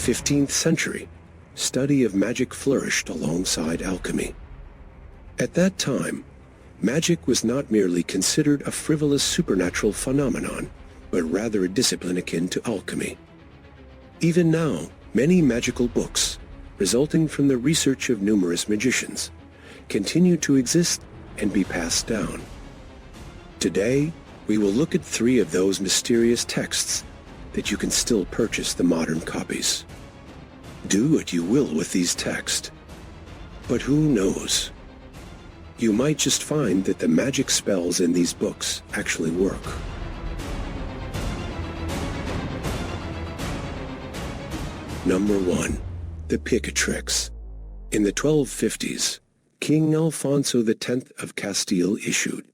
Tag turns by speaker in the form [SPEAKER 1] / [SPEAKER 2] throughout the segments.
[SPEAKER 1] 15th century, study of magic flourished alongside alchemy. At that time, magic was not merely considered a frivolous supernatural phenomenon, but rather a discipline akin to alchemy. Even now, many magical books, resulting from the research of numerous magicians, continue to exist and be passed down. Today, we will look at 3 of those mysterious texts that you can still purchase the modern copies. Do what you will with these texts, but who knows? You might just find that the magic spells in these books actually work. Number 1. The Picatrix. In the 1250s, King Alfonso X of Castile issued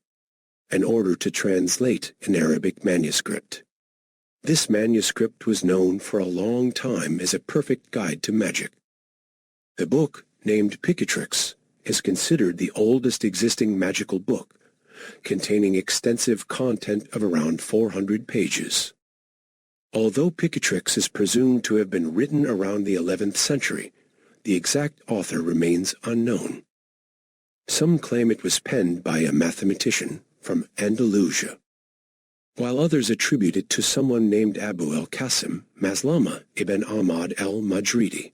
[SPEAKER 1] an order to translate an Arabic manuscript. This manuscript was known for a long time as a perfect guide to magic. The book, named Picatrix, is considered the oldest existing magical book, containing extensive content of around 400 pages. Although Picatrix is presumed to have been written around the 11th century, the exact author remains unknown. Some claim it was penned by a mathematician from Andalusia, while others attribute it to someone named Abu al-Qasim Maslama ibn Ahmad al-Majridi.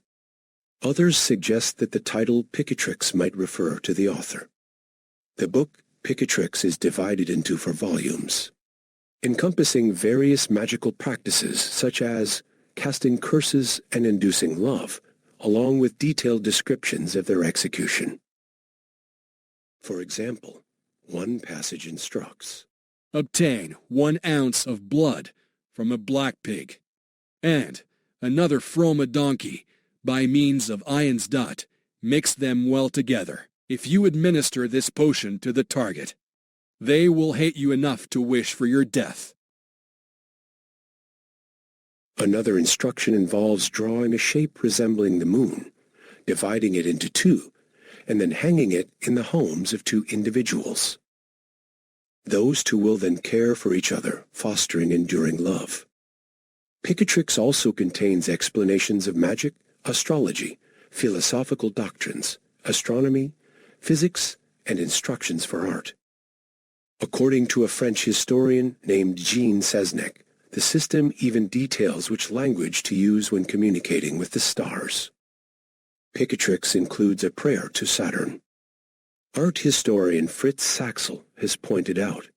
[SPEAKER 1] Others suggest that the title Picatrix might refer to the author. The book Picatrix is divided into 4 volumes, encompassing various magical practices such as casting curses and inducing love, along with detailed descriptions of their execution. For example, one passage instructs,
[SPEAKER 2] obtain 1 ounce of blood from a black pig, and another from a donkey, by means of Iron's dot, mix them well together. If you administer this potion to the target, they will hate you enough to wish for your death.
[SPEAKER 1] Another instruction involves drawing a shape resembling the moon, dividing it into 2, and then hanging it in the homes of 2 individuals. Those 2 will then care for each other, fostering enduring love. Picatrix also contains explanations of magic, astrology, philosophical doctrines, astronomy, physics, and instructions for art. According to a French historian named Jean Seznec, the system even details which language to use when communicating with the stars. Picatrix includes a prayer to Saturn. Art historian Fritz Saxel has pointed out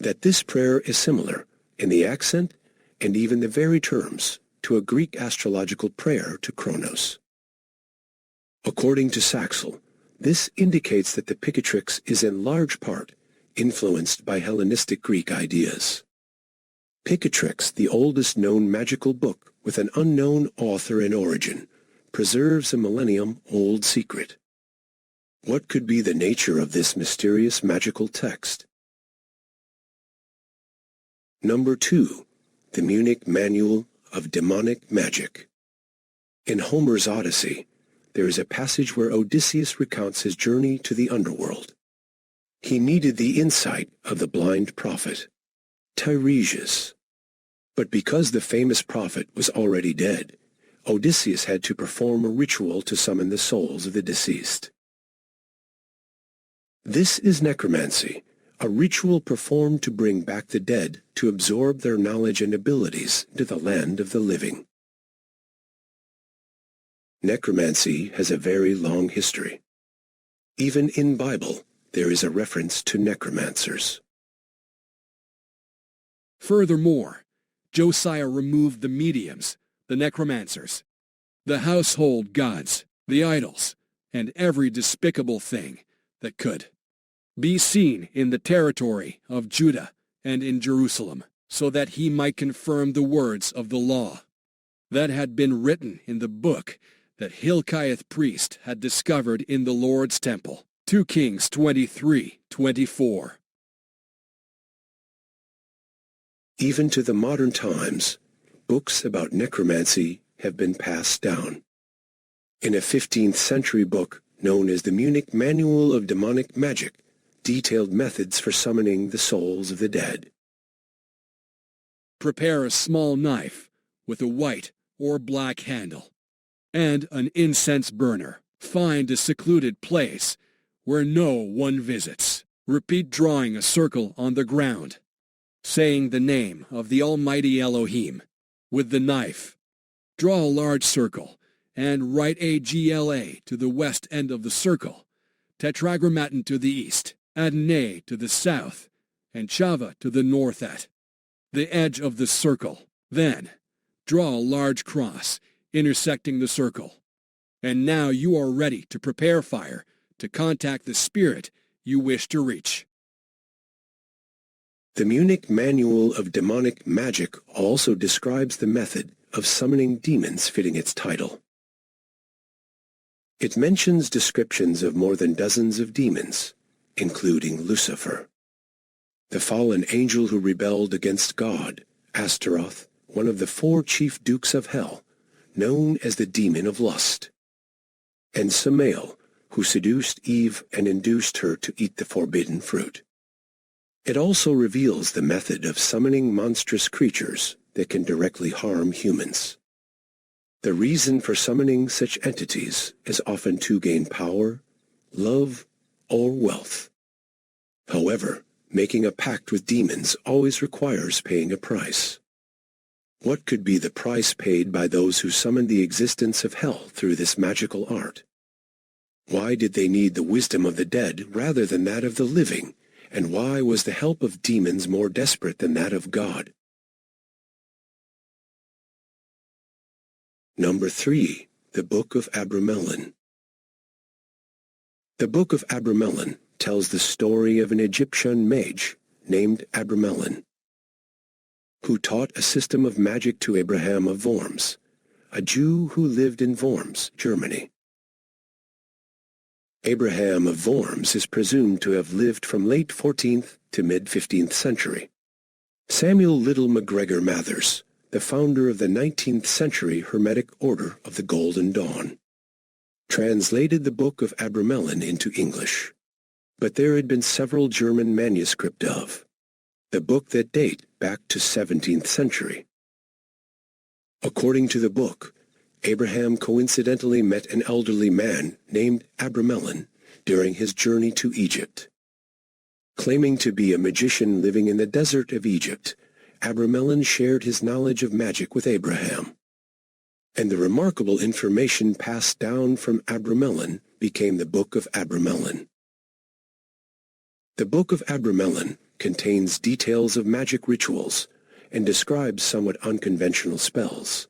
[SPEAKER 1] that this prayer is similar in the accent and even the very terms to a Greek astrological prayer to Kronos. According to Saxel, this indicates that the Picatrix is in large part influenced by Hellenistic Greek ideas. Picatrix, the oldest known magical book with an unknown author and origin, preserves a millennium-old secret. What could be the nature of this mysterious magical text? Number 2. The Munich Manual of Demonic Magic. In Homer's Odyssey, there is a passage where Odysseus recounts his journey to the underworld. He needed the insight of the blind prophet, Tiresias. But because the famous prophet was already dead, Odysseus had to perform a ritual to summon the souls of the deceased. This is necromancy, a ritual performed to bring back the dead to absorb their knowledge and abilities into the land of the living. Necromancy has a very long history. Even in Bible, there is a reference to necromancers.
[SPEAKER 2] Furthermore, Josiah removed the mediums, the necromancers, the household gods, the idols, and every despicable thing that could be seen in the territory of Judah and in Jerusalem, so that he might confirm the words of the law that had been written in the book that Hilkiah priest had discovered in the Lord's temple. 2 Kings 23:24.
[SPEAKER 1] Even to the modern times, books about necromancy have been passed down. In a 15th century book known as the Munich Manual of Demonic Magic, detailed methods for summoning the souls of the dead.
[SPEAKER 2] Prepare a small knife with a white or black handle, and an incense burner. Find a secluded place where no one visits. Repeat drawing a circle on the ground, saying the name of the Almighty Elohim. With the knife, draw a large circle and write AGLA to the west end of the circle, Tetragrammaton to the east, Adonai to the south, and Chava to the north at the edge of the circle. Then, draw a large cross intersecting the circle. And now you are ready to prepare fire to contact the spirit you wish to reach.
[SPEAKER 1] The Munich Manual of Demonic Magic also describes the method of summoning demons fitting its title. It mentions descriptions of more than dozens of demons, including Lucifer, the fallen angel who rebelled against God, Astaroth, one of the 4 chief dukes of hell, known as the demon of lust, and Samael, who seduced Eve and induced her to eat the forbidden fruit. It also reveals the method of summoning monstrous creatures that can directly harm humans. The reason for summoning such entities is often to gain power, love, or wealth. However, making a pact with demons always requires paying a price. What could be the price paid by those who summoned the existence of hell through this magical art? Why did they need the wisdom of the dead rather than that of the living, and why was the help of demons more desperate than that of God? Number 3. The Book of Abramelin. The Book of Abramelin tells the story of an Egyptian mage named Abramelin, who taught a system of magic to Abraham of Worms, a Jew who lived in Worms, Germany. Abraham of Worms is presumed to have lived from late 14th to mid-15th century. Samuel Liddell MacGregor Mathers, the founder of the 19th century Hermetic Order of the Golden Dawn, translated the Book of Abramelin into English, but there had been several German manuscripts of the book that date back to 17th century. According to the book, Abraham coincidentally met an elderly man named Abramelin during his journey to Egypt. Claiming to be a magician living in the desert of Egypt, Abramelin shared his knowledge of magic with Abraham, and the remarkable information passed down from Abramelin became the Book of Abramelin. The Book of Abramelin contains details of magic rituals and describes somewhat unconventional spells.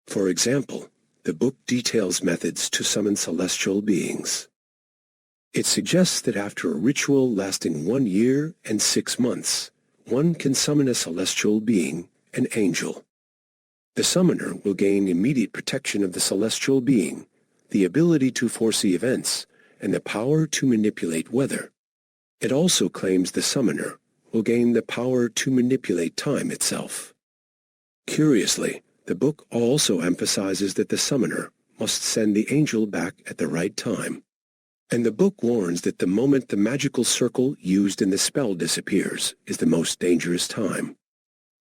[SPEAKER 1] For example, the book details methods to summon celestial beings. It suggests that after a ritual lasting 1 year and 6 months, one can summon a celestial being, an angel. The summoner will gain immediate protection of the celestial being, the ability to foresee events, and the power to manipulate weather. It also claims the summoner will gain the power to manipulate time itself. Curiously, the book also emphasizes that the summoner must send the angel back at the right time, and the book warns that the moment the magical circle used in the spell disappears is the most dangerous time.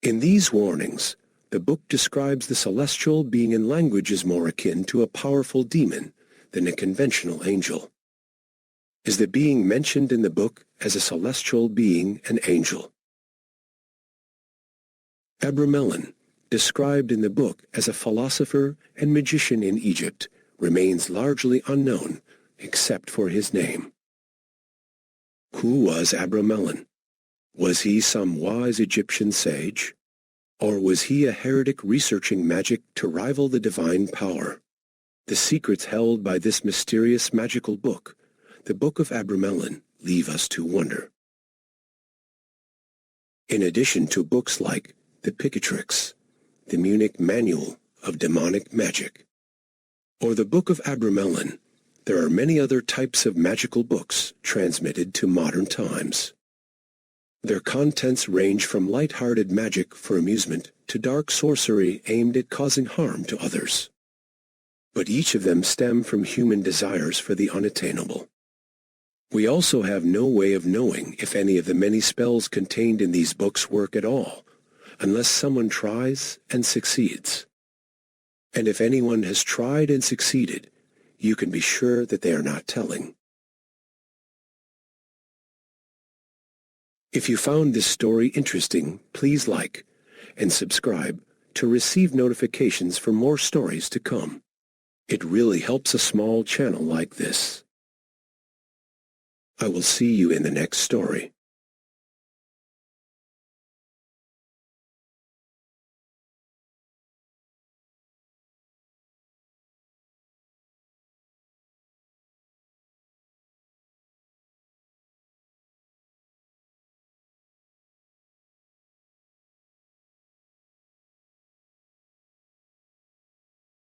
[SPEAKER 1] In these warnings, the book describes the celestial being in languages more akin to a powerful demon than a conventional angel. Is the being mentioned in the book as a celestial being an angel? Abramelin, described in the book as a philosopher and magician in Egypt, remains largely unknown except for his name. Who was Abramelin? Was he some wise Egyptian sage? Or was he a heretic researching magic to rival the divine power? The secrets held by this mysterious magical book, the Book of Abramelin, leave us to wonder. In addition to books like The Picatrix, the Munich Manual of Demonic Magic, or the Book of Abramelin, there are many other types of magical books transmitted to modern times. Their contents range from light-hearted magic for amusement to dark sorcery aimed at causing harm to others. But each of them stem from human desires for the unattainable. We also have no way of knowing if any of the many spells contained in these books work at all, unless someone tries and succeeds. And if anyone has tried and succeeded, you can be sure that they are not telling. If you found this story interesting, please like and subscribe to receive notifications for more stories to come. It really helps a small channel like this. I will see you in the next story.